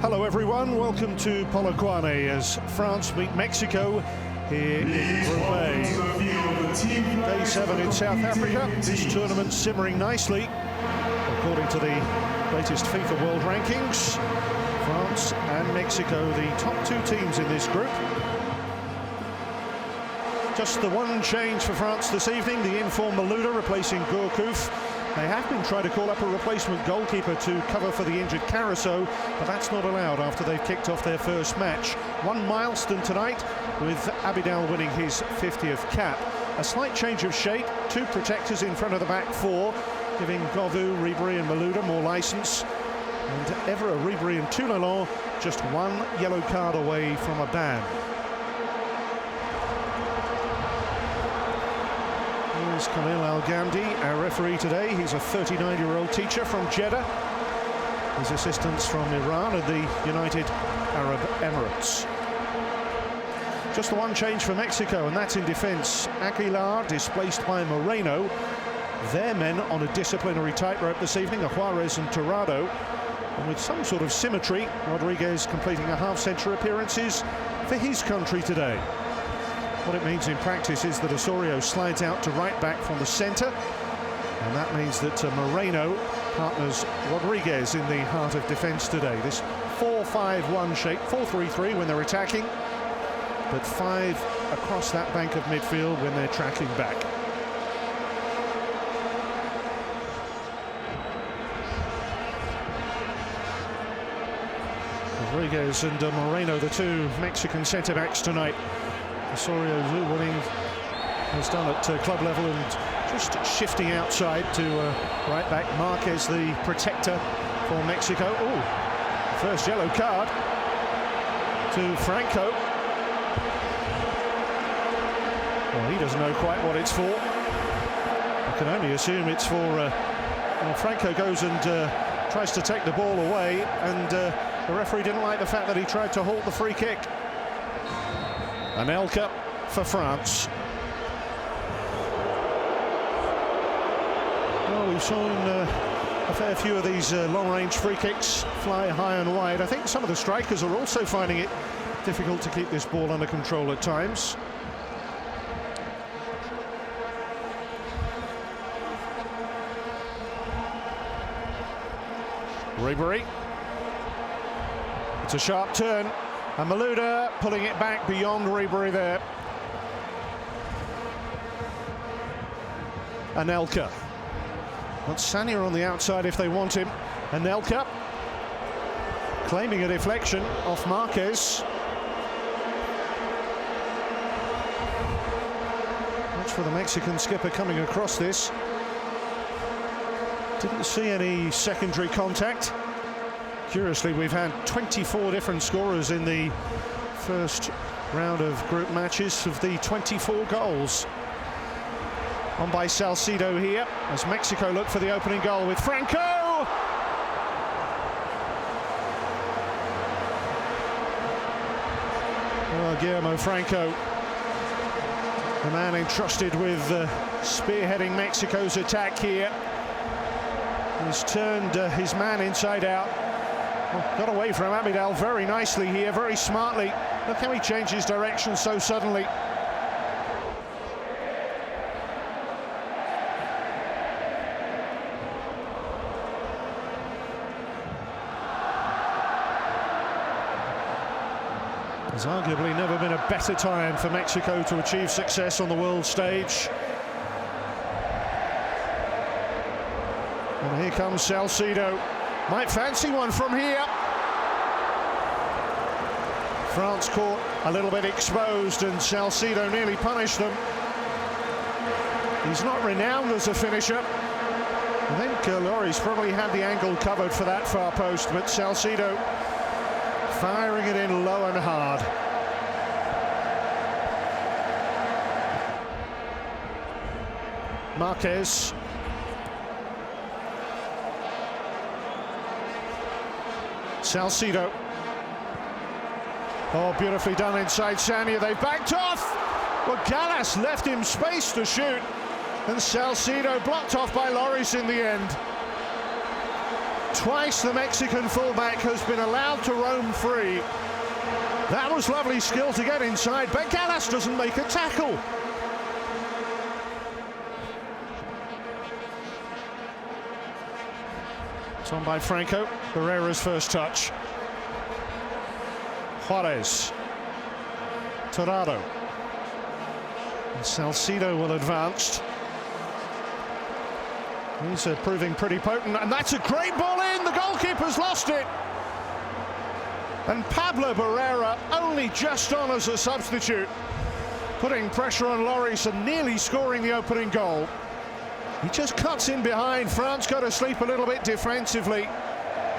Hello everyone, welcome to Polokwane as France meet Mexico here in Group A. Day 7 in South Africa, this tournament simmering nicely. According to the latest FIFA World Rankings, France and Mexico, the top two teams in this group. Just the one change for France this evening, the in-form Malouda replacing Gourcuff. They have been trying to call up a replacement goalkeeper to cover for the injured Caruso, but that's not allowed after they've kicked off their first match. One milestone tonight, with Abidal winning his 50th cap. A slight change of shape, two protectors in front of the back four, giving Govou, Ribery and Malouda more licence. And Evra, Ribery and Toulalan just one yellow card away from a ban. Here's Khalil Al-Ghamdi, our referee today. He's a 39-year-old teacher from Jeddah. His assistants from Iran and the United Arab Emirates. Just the one change for Mexico, and that's in defence. Aguilar displaced by Moreno. Their men on a disciplinary tightrope this evening are Juarez and Tirado. And with some sort of symmetry, Rodriguez completing a half-century appearances for his country today. What it means in practice is that Osorio slides out to right back from the centre, and that means that Moreno partners Rodriguez in the heart of defence today. This 4-5-1 shape, 4-3-3 when they're attacking, but 5 across that bank of midfield when they're tracking back. Rodriguez and Moreno, the two Mexican centre-backs tonight. Osorio winning has done at club level and just shifting outside to right back. Marquez, the protector for Mexico. Oh, first yellow card to Franco. Well, he doesn't know quite what it's for. I can only assume it's for well, Franco goes and tries to take the ball away, and the referee didn't like the fact that he tried to halt the free kick. Anelka for France. Well, we've shown a fair few of these long-range free kicks fly high and wide. I think some of the strikers are also finding it difficult to keep this ball under control at times. Ribery. It's a sharp turn. And Malouda pulling it back beyond Ribery there. Anelka. Want Sanya on the outside if they want him. Anelka claiming a deflection off Marquez. Watch for the Mexican skipper coming across this. Didn't see any secondary contact. Curiously, we've had 24 different scorers in the first round of group matches of the 24 goals. On by Salcido here, as Mexico look for the opening goal with Franco! Oh, Guillermo Franco, the man entrusted with spearheading Mexico's attack here, has turned his man inside out. Got away from Abidal very nicely here, very smartly. Look how he changes direction so suddenly. There's arguably never been a better time for Mexico to achieve success on the world stage. And here comes Salcido. Might fancy one from here. France caught a little bit exposed and Salcido nearly punished them. He's not renowned as a finisher. I think Lloris probably had the angle covered for that far post, but Salcido firing it in low and hard. Marquez. Salcido. Oh, beautifully done inside Sanya. They've backed off. Well, Gallas left him space to shoot, and Salcido blocked off by Lloris in the end. Twice the Mexican fullback has been allowed to roam free. That was lovely skill to get inside, but Gallas doesn't make a tackle. It's on by Franco. Barrera's first touch. Juarez. Torrado. And Salcido will advance. He's proving pretty potent, and that's a great ball in. The goalkeeper's lost it. And Pablo Barrera only just on as a substitute, putting pressure on Lloris and nearly scoring the opening goal. He just cuts in behind. France got to sleep a little bit defensively.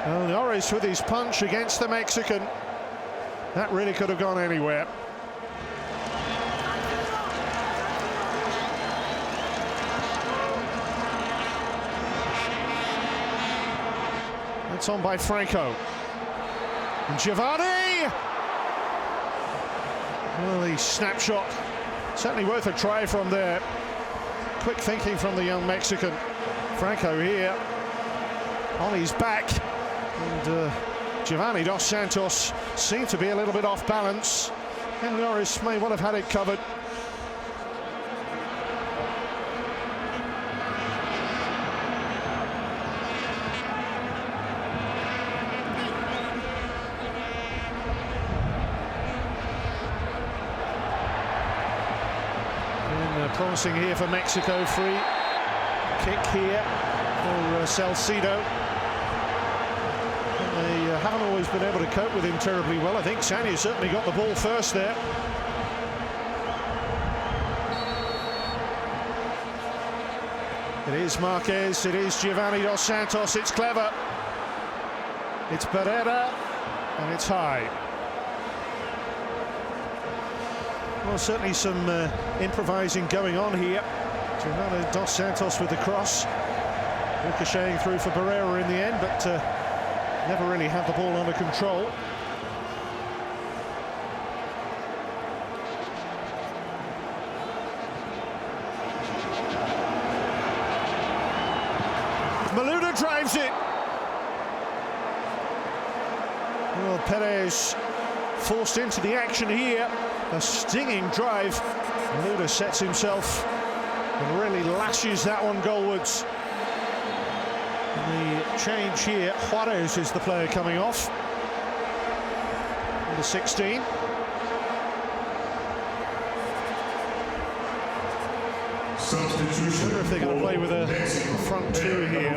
And Lloris with his punch against the Mexican. That really could have gone anywhere. It's on by Franco. And Giovanni! Well, the snapshot, certainly worth a try from there. Quick thinking from the young Mexican. Franco here, on his back. And Giovanni dos Santos seemed to be a little bit off balance. And Lloris may well have had it covered. Promising here for Mexico. Free kick here for Salcido. They haven't always been able to cope with him terribly well. I think Sanya certainly got the ball first there. It is Marquez, it is Giovanni dos Santos, it's clever. It's Barrera, and it's high. Well, certainly some improvising going on here. Giovanni dos Santos with the cross, ricocheting through for Barrera in the end, but never really had the ball under control. Maluda drives it. Well, Perez forced into the action here. A stinging drive. Maluda sets himself and really lashes that one goalwards. And the change here, Juarez is the player coming off. Number 16. I wonder if they're going to play with a front two here.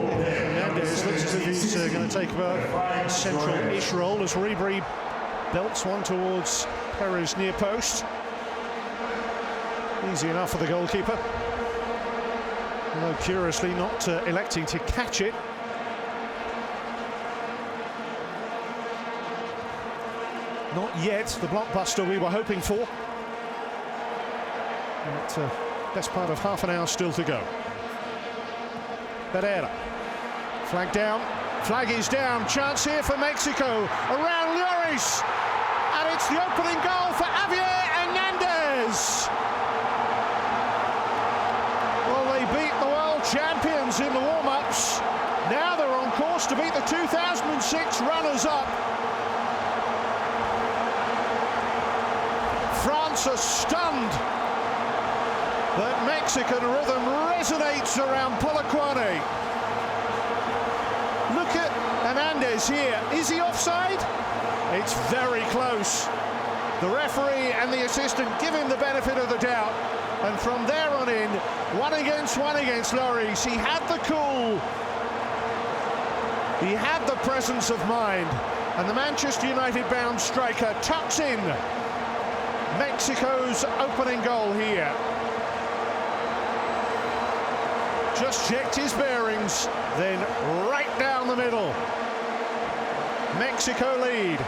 Hernandez looks as if he's going to take a central-ish role as Ribery belts one towards Perez near post. Easy enough for the goalkeeper. Although curiously not electing to catch it. Not yet the blockbuster we were hoping for. But best part of half an hour still to go. Barrera. Flag down. Flag is down. Chance here for Mexico. Around Lloris. And it's the opening goal for Javier Hernandez. Well, they beat the world champions in the warm-ups. Now they're on course to beat the 2006 runners-up. France are stunned that Mexican rhythm resonates around Polokwane. Look at Hernandez here. Is he offside? It's very close. The referee and the assistant give him the benefit of the doubt. And from there on in, one against Lloris. He had the cool. He had the presence of mind. And the Manchester United-bound striker tucks in Mexico's opening goal here. Just checked his bearings, then right down the middle. Mexico lead.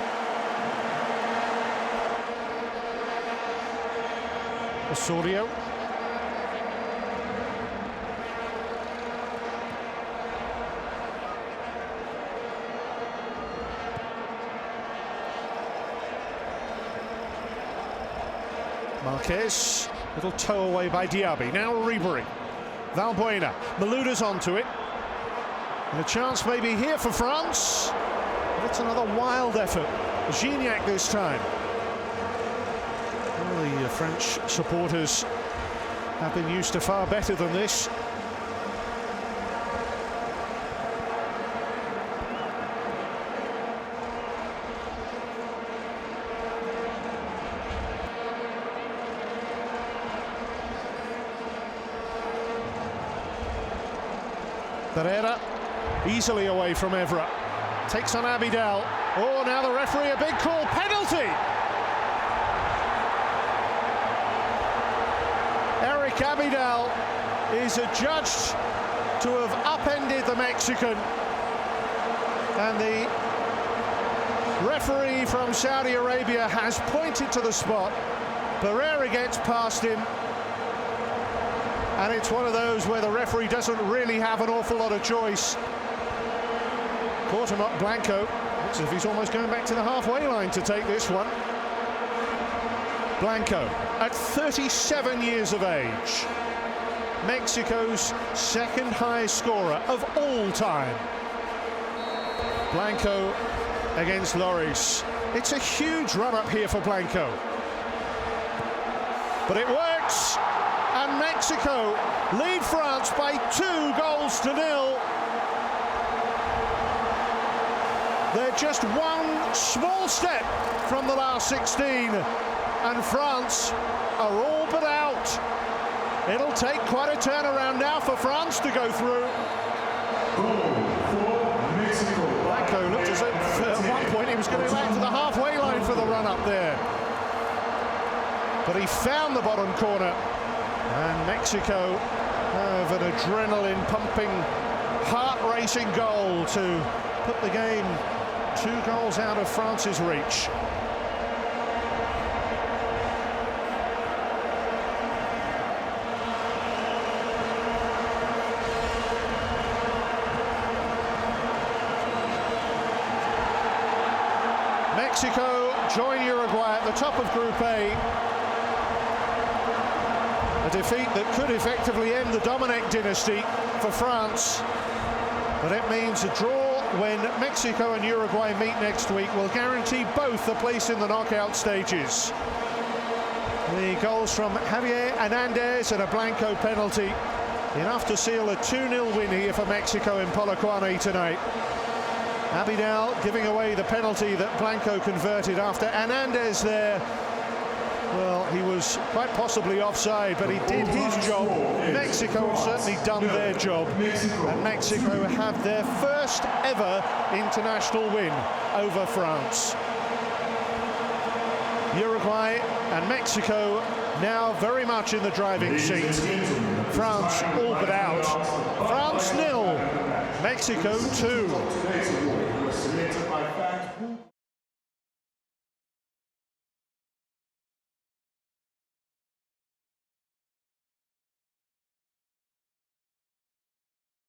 Osorio. Marquez, little toe away by Diaby. Now Ribery. Valbuena, Malouda's onto it. And a chance maybe here for France. But it's another wild effort. Gignac this time. Well, the French supporters have been used to far better than this. Pereira easily away from Evra, takes on Abidal. Oh, now the referee, a big call, penalty! Eric Abidal is adjudged to have upended the Mexican, and the referee from Saudi Arabia has pointed to the spot. Pereira gets past him, and it's one of those where the referee doesn't really have an awful lot of choice. Caught him up, Blanco. Looks as if he's almost going back to the halfway line to take this one. Blanco, at 37 years of age, Mexico's second highest scorer of all time. Blanco against Lloris. It's a huge run up here for Blanco. But it works, and Mexico lead France by 2-0. They're just one small step from the last 16, and France are all but out. It'll take quite a turnaround now for France to go through. Blanco looked as if at one point he was going to land to the halfway line for the run up there. But he found the bottom corner, and Mexico have an adrenaline-pumping, heart-racing goal to put the game 2 goals out of France's reach. Mexico join Uruguay at the top of Group A. A defeat that could effectively end the Dominic dynasty for France, but it means a draw when Mexico and Uruguay meet next week will guarantee both a place in the knockout stages. The goals from Javier Hernandez and a Blanco penalty, enough to seal a 2-0 win here for Mexico in Polokwane tonight. Abidal giving away the penalty that Blanco converted after Hernandez there. Well, he was quite possibly offside, but he did his job. Mexico have certainly done their job, and Mexico have their first ever international win over France. Uruguay and Mexico now very much in the driving seat. France all but out. France 0, Mexico 2.